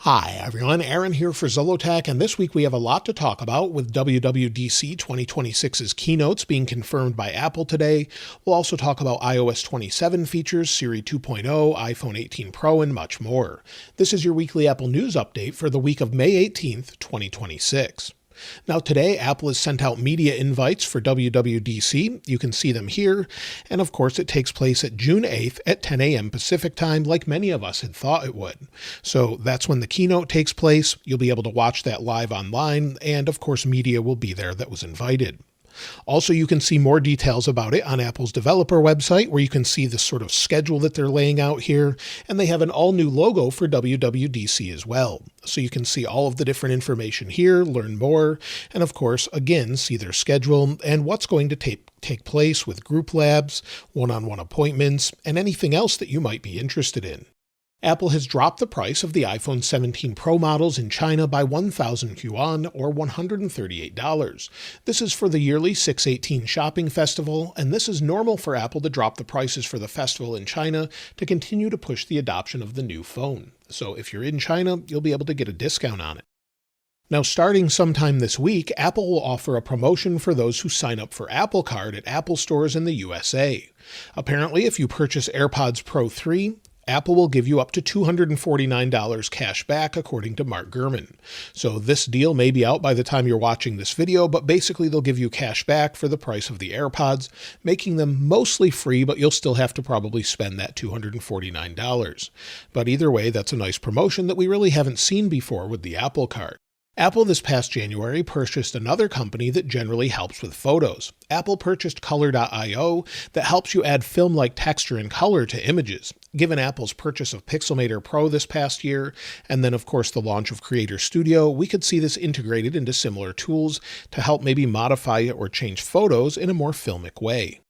Hi everyone, Aaron here for Zollotech, and this week we have a lot to talk about with WWDC 2026's keynotes being confirmed by Apple today. We'll also talk about iOS 27 features, Siri 2.0, iPhone 18 Pro, and much more. This is your weekly Apple News update for the week of May 18th, 2026. Now today, Apple has sent out media invites for WWDC. You can see them here. And of course, it takes place at June 8th at 10 a.m. Pacific time, like many of us had thought it would. So that's when the keynote takes place. You'll be able to watch that live online. And of course, media will be there that was invited. Also, you can see more details about it on Apple's developer website, where you can see the sort of schedule that they're laying out here, and they have an all-new logo for WWDC as well. So you can see all of the different information here, learn more, and of course, again, see their schedule and what's going to take place with group labs, one-on-one appointments, and anything else that you might be interested in. Apple has dropped the price of the iPhone 17 Pro models in China by 1,000 yuan or $138. This is for the yearly 618 shopping festival, and this is normal for Apple to drop the prices for the festival in China to continue to push the adoption of the new phone. So if you're in China, you'll be able to get a discount on it. Now, starting sometime this week, Apple will offer a promotion for those who sign up for Apple Card at Apple stores in the USA. Apparently, if you purchase AirPods Pro 3, Apple will give you up to $249 cash back, according to Mark Gurman. So this deal may be out by the time you're watching this video, but basically they'll give you cash back for the price of the AirPods, making them mostly free, but you'll still have to probably spend that $249. But either way, that's a nice promotion that we really haven't seen before with the Apple Card. Apple this past January purchased another company that generally helps with photos. Apple purchased Color.io that helps you add film-like texture and color to images. Given Apple's purchase of Pixelmator Pro this past year, and then of course the launch of Creator Studio, we could see this integrated into similar tools to help maybe modify or change photos in a more filmic way.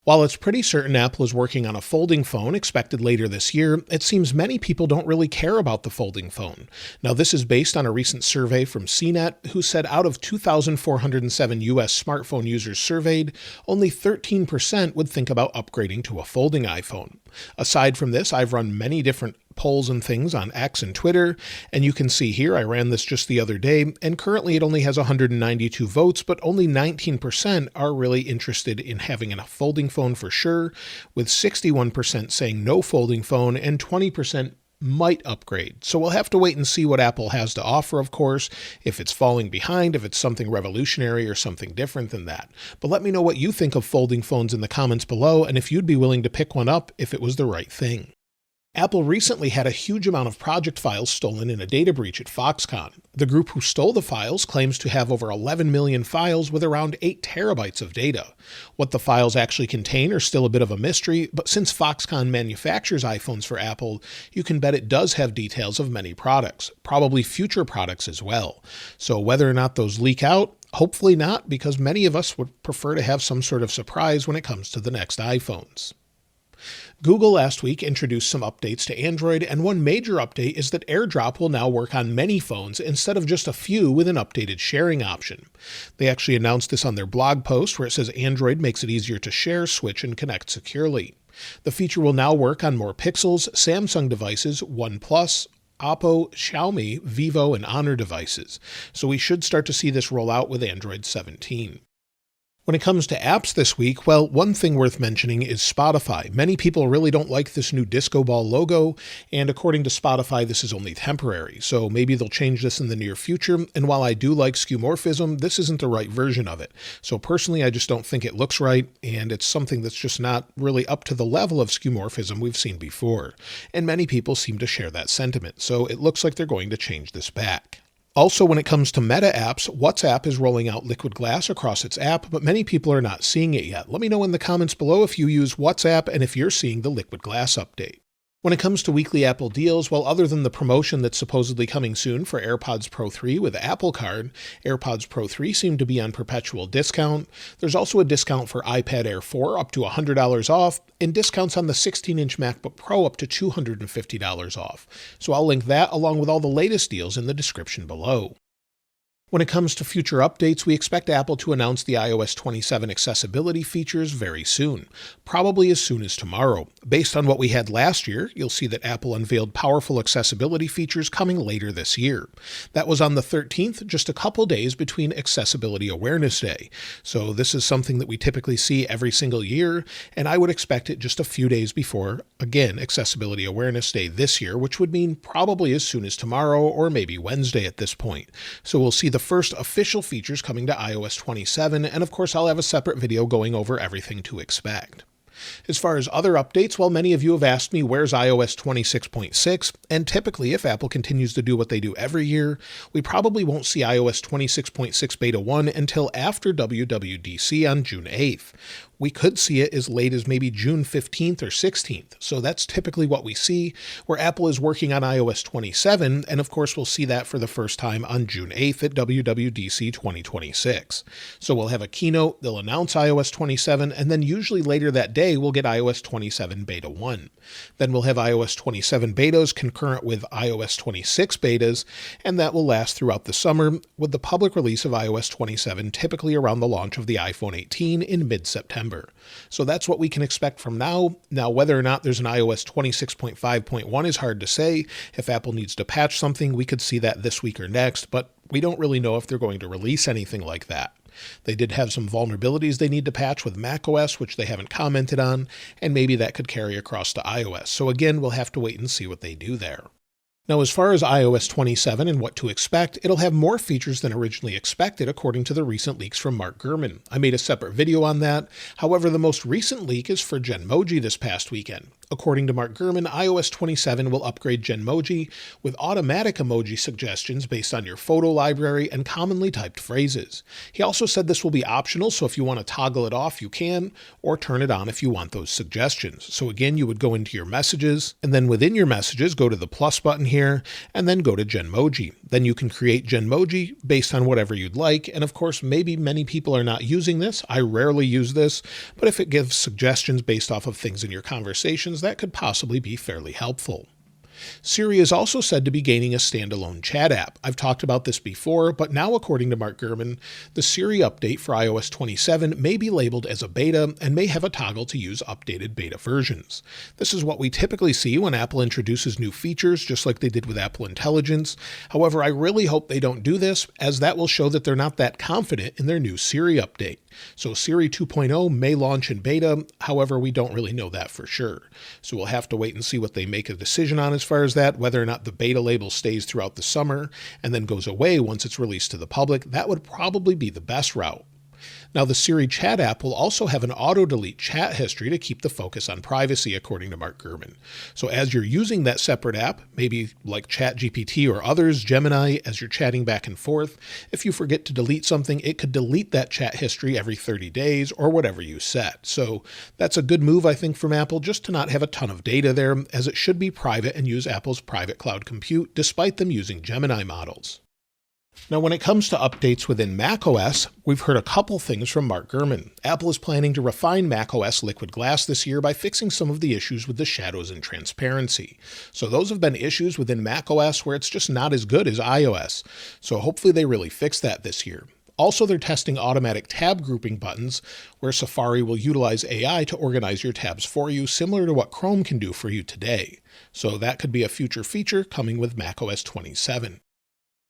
While it's pretty certain Apple is working on a folding phone expected later this year, it seems many people don't really care about the folding phone. Now, this is based on a recent survey from CNET, who said out of 2,407 US smartphone users surveyed, only 13% would think about upgrading to a folding iPhone. Aside from this, I've run many different polls and things on X and Twitter, and you can see here I ran this just the other day, and currently it only has 192 votes, but only 19% are really interested in having a folding phone for sure, with 61% saying no folding phone and 20% might upgrade. So we'll have to wait and see what Apple has to offer, of course, if it's falling behind, if it's something revolutionary or something different than that. But let me know what you think of folding phones in the comments below, and if you'd be willing to pick one up if it was the right thing. Apple recently had a huge amount of project files stolen in a data breach at Foxconn. The group who stole the files claims to have over 11 million files with around 8 terabytes of data. What the files actually contain are still a bit of a mystery, but since Foxconn manufactures iPhones for Apple, you can bet it does have details of many products, probably future products as well. So whether or not those leak out, hopefully not, because many of us would prefer to have some sort of surprise when it comes to the next iPhones. Google last week introduced some updates to Android, and one major update is that AirDrop will now work on many phones instead of just a few with an updated sharing option. They actually announced this on their blog post, where it says Android makes it easier to share, switch, and connect securely. The feature will now work on more Pixels, Samsung devices, OnePlus, Oppo, Xiaomi, Vivo, and Honor devices. So we should start to see this roll out with Android 17. When it comes to apps this week, well, one thing worth mentioning is Spotify. Many people really don't like this new disco ball logo, and according to Spotify, this is only temporary. So maybe they'll change this in the near future, and while I do like skeuomorphism, this isn't the right version of it. So personally, I just don't think it looks right, and it's something that's just not really up to the level of skeuomorphism we've seen before. And many people seem to share that sentiment, so it looks like they're going to change this back. Also, when it comes to Meta apps, WhatsApp is rolling out Liquid Glass across its app, but many people are not seeing it yet. Let me know in the comments below if you use WhatsApp and if you're seeing the Liquid Glass update. When it comes to weekly Apple deals, well, other than the promotion that's supposedly coming soon for AirPods Pro 3 with Apple Card, AirPods Pro 3 seem to be on perpetual discount. There's also a discount for iPad Air 4 up to $100 off, and discounts on the 16-inch MacBook Pro up to $250 off. So I'll link that along with all the latest deals in the description below. When it comes to future updates, we expect Apple to announce the iOS 27 accessibility features very soon, probably as soon as tomorrow. Based on what we had last year, you'll see that Apple unveiled powerful accessibility features coming later this year. That was on the 13th, just a couple days between Accessibility Awareness Day. So this is something that we typically see every single year, and I would expect it just a few days before, again, Accessibility Awareness Day this year, which would mean probably as soon as tomorrow or maybe Wednesday at this point. So we'll see the first official features coming to iOS 27, and of course I'll have a separate video going over everything to expect. As far as other updates, well, many of you have asked me where's iOS 26.6, and typically if Apple continues to do what they do every year, we probably won't see iOS 26.6 Beta 1 until after WWDC on June 8th. We could see it as late as maybe June 15th or 16th. So that's typically what we see, where Apple is working on iOS 27, and of course we'll see that for the first time on June 8th at WWDC 2026. So we'll have a keynote, they'll announce iOS 27, and then usually later that day we'll get iOS 27 Beta 1. Then we'll have iOS 27 betas concurrent with iOS 26 betas, and that will last throughout the summer, with the public release of iOS 27 typically around the launch of the iPhone 18 in mid-September. So that's what we can expect from now. Now, whether or not there's an iOS 26.5.1 is hard to say. If Apple needs to patch something, we could see that this week or next, but we don't really know if they're going to release anything like that. They did have some vulnerabilities they need to patch with macOS, which they haven't commented on, and maybe that could carry across to iOS. So again, we'll have to wait and see what they do there. Now, as far as iOS 27 and what to expect, it'll have more features than originally expected according to the recent leaks from Mark Gurman. I made a separate video on that. However, the most recent leak is for Genmoji this past weekend. According to Mark Gurman, iOS 27 will upgrade Genmoji with automatic emoji suggestions based on your photo library and commonly typed phrases. He also said this will be optional, so if you want to toggle it off, you can, or turn it on if you want those suggestions. So again, you would go into your messages, and then within your messages, go to the plus button here, and then go to Genmoji. Then you can create Genmoji based on whatever you'd like, and of course, maybe many people are not using this. I rarely use this, but if it gives suggestions based off of things in your conversations, that could possibly be fairly helpful. Siri is also said to be gaining a standalone chat app. I've talked about this before, but now according to Mark Gurman, the Siri update for iOS 27 may be labeled as a beta and may have a toggle to use updated beta versions. This is what we typically see when Apple introduces new features, just like they did with Apple Intelligence. However, I really hope they don't do this, as that will show that they're not that confident in their new Siri update. So Siri 2.0 may launch in beta, however, we don't really know that for sure. So we'll have to wait and see what they make a decision on as far as that, whether or not the beta label stays throughout the summer and then goes away once it's released to the public. That would probably be the best route. Now, the Siri chat app will also have an auto-delete chat history to keep the focus on privacy, according to Mark Gurman. So as you're using that separate app, maybe like ChatGPT or others, Gemini, as you're chatting back and forth, if you forget to delete something, it could delete that chat history every 30 days or whatever you set. So that's a good move, I think, from Apple, just to not have a ton of data there, as it should be private and use Apple's private cloud compute, despite them using Gemini models. Now, when it comes to updates within macOS, we've heard a couple things from Mark Gurman. Apple is planning to refine macOS Liquid Glass this year by fixing some of the issues with the shadows and transparency. So those have been issues within macOS where it's just not as good as iOS. So hopefully they really fix that this year. Also, they're testing automatic tab grouping buttons, where Safari will utilize AI to organize your tabs for you, similar to what Chrome can do for you today. So that could be a future feature coming with macOS 27.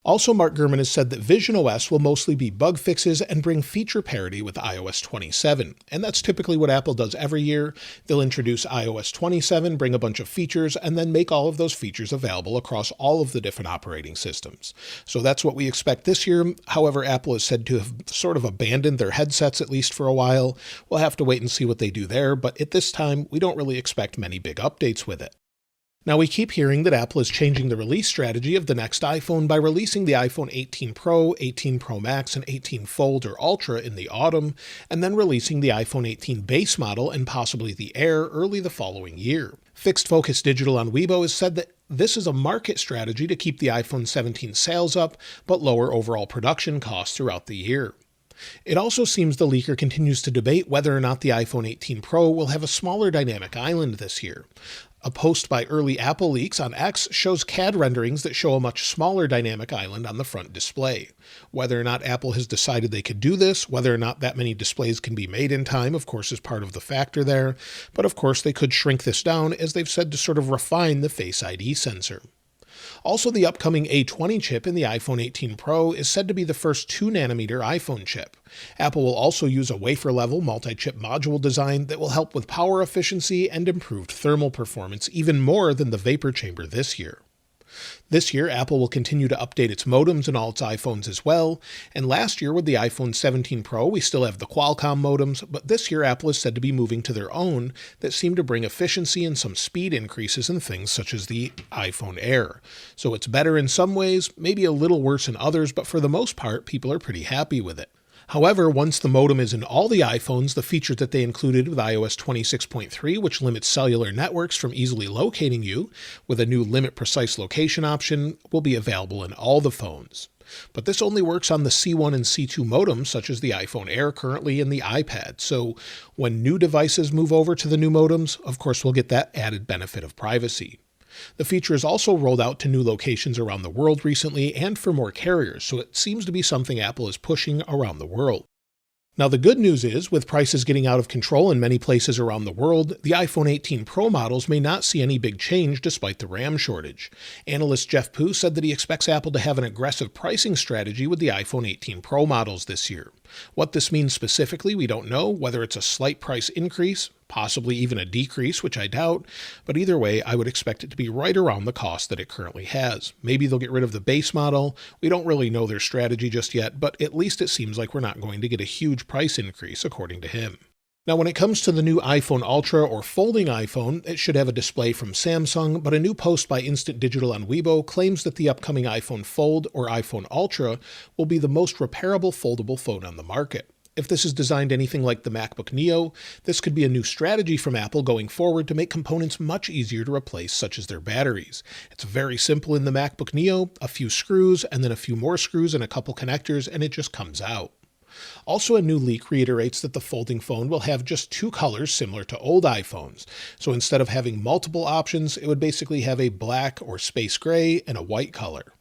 Also, Mark Gurman has said that visionOS will mostly be bug fixes and bring feature parity with iOS 27. And that's typically what Apple does every year. They'll introduce iOS 27, bring a bunch of features, and then make all of those features available across all of the different operating systems. So that's what we expect this year. However, Apple is said to have sort of abandoned their headsets, at least for a while. We'll have to wait and see what they do there, but at this time, we don't really expect many big updates with it. Now, we keep hearing that Apple is changing the release strategy of the next iPhone by releasing the iPhone 18 Pro, 18 Pro Max, and 18 Fold or Ultra in the autumn, and then releasing the iPhone 18 base model and possibly the Air early the following year. Fixed Focus Digital on Weibo has said that this is a market strategy to keep the iPhone 17 sales up, but lower overall production costs throughout the year. It also seems the leaker continues to debate whether or not the iPhone 18 Pro will have a smaller dynamic island this year. A post by early Apple leaks on X shows CAD renderings that show a much smaller dynamic island on the front display. Whether or not Apple has decided they could do this, whether or not that many displays can be made in time, of course, is part of the factor there. But of course, they could shrink this down, as they've said, to sort of refine the Face ID sensor. Also, the upcoming A20 chip in the iPhone 18 Pro is said to be the first 2nm iPhone chip. Apple will also use a wafer-level multi-chip module design that will help with power efficiency and improved thermal performance even more than the vapor chamber this year. This year, Apple will continue to update its modems in all its iPhones as well, and last year with the iPhone 17 Pro we still have the Qualcomm modems, but this year Apple is said to be moving to their own that seem to bring efficiency and some speed increases in things such as the iPhone Air. So it's better in some ways, maybe a little worse in others, but for the most part people are pretty happy with it. However, once the modem is in all the iPhones, the features that they included with iOS 26.3, which limits cellular networks from easily locating you, with a new limit precise location option, will be available in all the phones. But this only works on the C1 and C2 modems, such as the iPhone Air currently and the iPad. So when new devices move over to the new modems, of course we'll get that added benefit of privacy. The feature is also rolled out to new locations around the world recently and for more carriers, so it seems to be something Apple is pushing around the world. Now the good news is, with prices getting out of control in many places around the world, the iPhone 18 Pro models may not see any big change despite the RAM shortage. Analyst Jeff Poo said that he expects Apple to have an aggressive pricing strategy with the iPhone 18 Pro models this year. What this means specifically, we don't know, whether it's a slight price increase, possibly even a decrease, which I doubt, but either way, I would expect it to be right around the cost that it currently has. Maybe they'll get rid of the base model. We don't really know their strategy just yet, but at least it seems like we're not going to get a huge price increase, according to him. Now, when it comes to the new iPhone Ultra or folding iPhone, it should have a display from Samsung, but a new post by Instant Digital on Weibo claims that the upcoming iPhone Fold or iPhone Ultra will be the most repairable foldable phone on the market. If this is designed anything like the MacBook Neo, this could be a new strategy from Apple going forward to make components much easier to replace, such as their batteries. It's very simple in the MacBook Neo, a few screws and then a few more screws and a couple connectors, and it just comes out. Also, a new leak reiterates that the folding phone will have just two colors similar to old iPhones. So instead of having multiple options, it would basically have a black or space gray and a white color.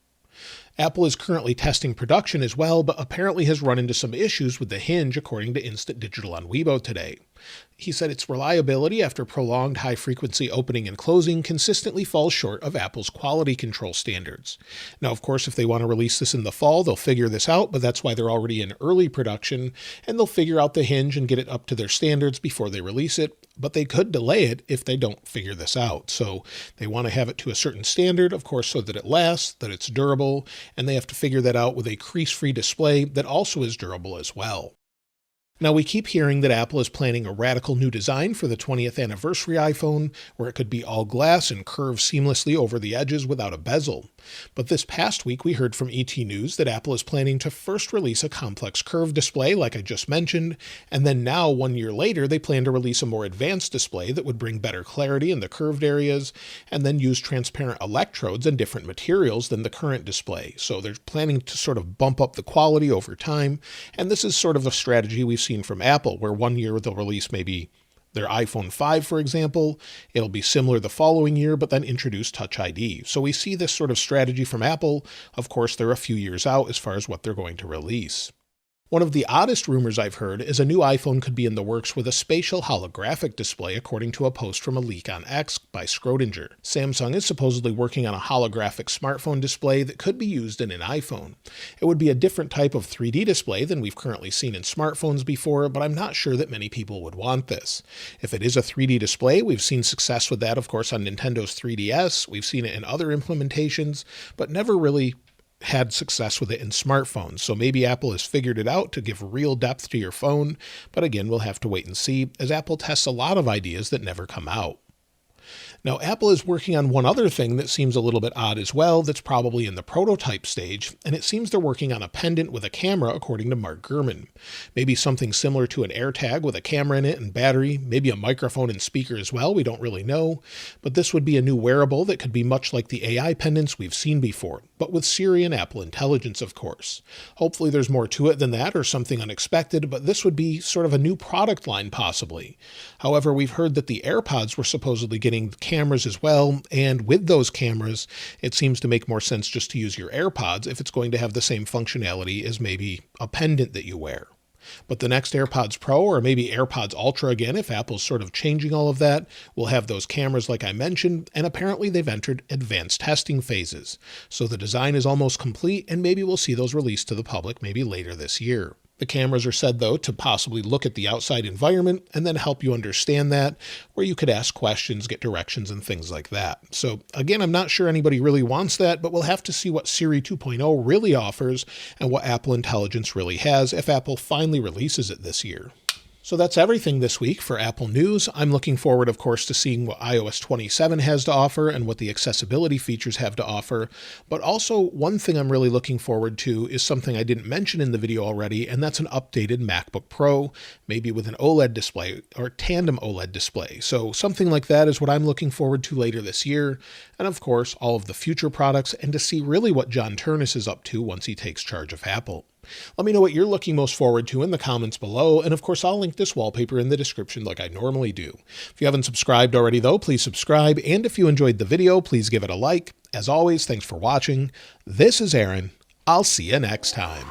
Apple is currently testing production as well, but apparently has run into some issues with the hinge, according to Instant Digital on Weibo today. He said its reliability after prolonged high-frequency opening and closing consistently falls short of Apple's quality control standards. Now, of course, if they want to release this in the fall, they'll figure this out, but that's why they're already in early production, and they'll figure out the hinge and get it up to their standards before they release it, but they could delay it if they don't figure this out. So they want to have it to a certain standard, of course, so that it lasts, that it's durable, and they have to figure that out with a crease-free display that also is durable as well. Now, we keep hearing that Apple is planning a radical new design for the 20th anniversary iPhone, where it could be all glass and curve seamlessly over the edges without a bezel. But this past week, we heard from ET News that Apple is planning to first release a complex curved display, like I just mentioned, and then now, 1 year later, they plan to release a more advanced display that would bring better clarity in the curved areas, and then use transparent electrodes and different materials than the current display. So they're planning to sort of bump up the quality over time, and this is sort of a strategy we've seen from Apple, where 1 year they'll release maybe their iPhone 5, for example. It'll be similar the following year, but then introduce Touch ID. So we see this sort of strategy from Apple. Of course, they're a few years out as far as what they're going to release. One of the oddest rumors I've heard is a new iPhone could be in the works with a spatial holographic display, according to a post from a leak on X by Schrodinger. Samsung is supposedly working on a holographic smartphone display that could be used in an iPhone. It would be a different type of 3D display than we've currently seen in smartphones before, but I'm not sure that many people would want this. If it is a 3D display, we've seen success with that, of course, on Nintendo's 3DS. We've seen it in other implementations, but never really had success with it in smartphones. So maybe Apple has figured it out to give real depth to your phone, but again, we'll have to wait and see, as Apple tests a lot of ideas that never come out. Now, Apple is working on one other thing that seems a little bit odd as well, that's probably in the prototype stage, and it seems they're working on a pendant with a camera, according to Mark Gurman. Maybe something similar to an AirTag with a camera in it and battery, maybe a microphone and speaker as well, we don't really know, but this would be a new wearable that could be much like the AI pendants we've seen before, but with Siri and Apple Intelligence, of course. Hopefully there's more to it than that, or something unexpected, but this would be sort of a new product line possibly. However, we've heard that the AirPods were supposedly getting camera cameras as well, and with those cameras, it seems to make more sense just to use your AirPods if it's going to have the same functionality as maybe a pendant that you wear. But the next AirPods Pro, or maybe AirPods Ultra again, if Apple's sort of changing all of that, will have those cameras like I mentioned, and apparently they've entered advanced testing phases. So the design is almost complete, and maybe we'll see those released to the public maybe later this year. The cameras are said, though, to possibly look at the outside environment and then help you understand that, where you could ask questions, get directions, and things like that. So again, I'm not sure anybody really wants that, but we'll have to see what Siri 2.0 really offers and what Apple Intelligence really has if Apple finally releases it this year. So that's everything this week for Apple News. I'm looking forward, of course, to seeing what iOS 27 has to offer and what the accessibility features have to offer. But also, one thing I'm really looking forward to is something I didn't mention in the video already, and that's an updated MacBook Pro, maybe with an OLED display or tandem OLED display. So something like that is what I'm looking forward to later this year. And of course, all of the future products, and to see really what John Ternus is up to once he takes charge of Apple. Let me know what you're looking most forward to in the comments below, and of course I'll link this wallpaper in the description like I normally do. If you haven't subscribed already though, please subscribe, and if you enjoyed the video, please give it a like. As always, thanks for watching. This is Aaron. I'll see you next time.